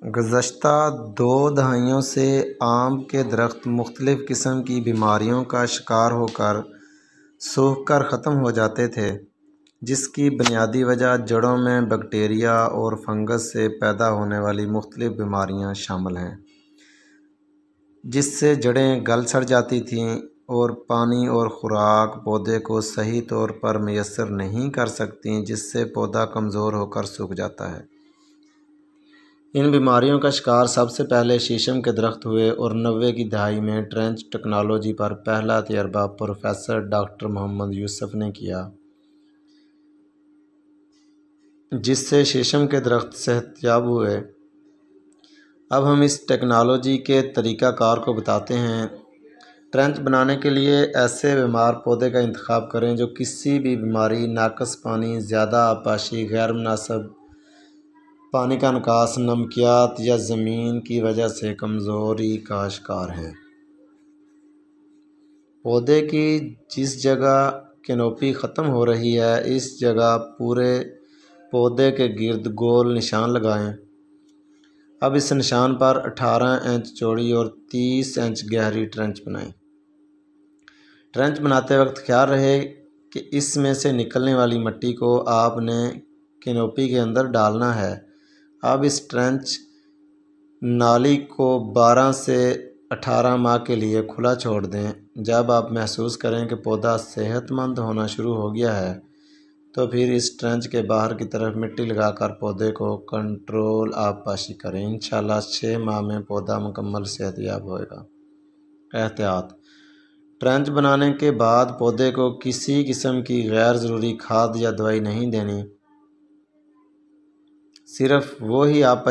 گزشتہ 2 دہائیوں سے آم کے درخت مختلف قسم کی بیماریوں کا شکار ہو کر سوکھ کر ختم ہو جاتے تھے، جس کی بنیادی وجہ جڑوں میں بیکٹیریا اور فنگس سے پیدا ہونے والی مختلف بیماریاں شامل ہیں، جس سے جڑیں گل سڑ جاتی تھیں اور پانی اور خوراک پودے کو صحیح طور پر میسر نہیں کر سکتیں، جس سے پودا کمزور ہو کر سوکھ جاتا ہے۔ ان بیماریوں کا شکار سب سے پہلے شیشم کے درخت ہوئے اور 90 کی دہائی میں ٹرنچ ٹیکنالوجی پر پہلا تجربہ پروفیسر ڈاکٹر محمد یوسف نے کیا، جس سے شیشم کے درخت صحت یاب ہوئے۔ اب ہم اس ٹیکنالوجی کے طریقہ کار کو بتاتے ہیں۔ ٹرنچ بنانے کے لیے ایسے بیمار پودے کا انتخاب کریں جو کسی بھی بیماری، ناقص پانی، زیادہ آبپاشی، غیر مناسب پانی کا نکاس، نمکیات یا زمین کی وجہ سے کمزوری کا شکار ہیں۔ پودے کی جس جگہ کینوپی ختم ہو رہی ہے، اس جگہ پورے پودے کے گرد گول نشان لگائیں۔ اب اس نشان پر 18 انچ چوڑی اور 30 انچ گہری ٹرنچ بنائیں۔ ٹرنچ بناتے وقت خیال رہے کہ اس میں سے نکلنے والی مٹی کو آپ نے کینوپی کے اندر ڈالنا ہے۔ اب اس ٹرنچ نالی کو 12 سے 18 ماہ کے لیے کھلا چھوڑ دیں۔ جب آپ محسوس کریں کہ پودا صحت مند ہونا شروع ہو گیا ہے، تو پھر اس ٹرنچ کے باہر کی طرف مٹی لگا کر پودے کو کنٹرول آبپاشی کریں۔ انشاءاللہ 6 ماہ میں پودا مکمل صحت یاب ہوئے گا۔ احتیاط: ٹرنچ بنانے کے بعد پودے کو کسی قسم کی غیر ضروری کھاد یا دوائی نہیں دینی، صرف وہی آبپاشی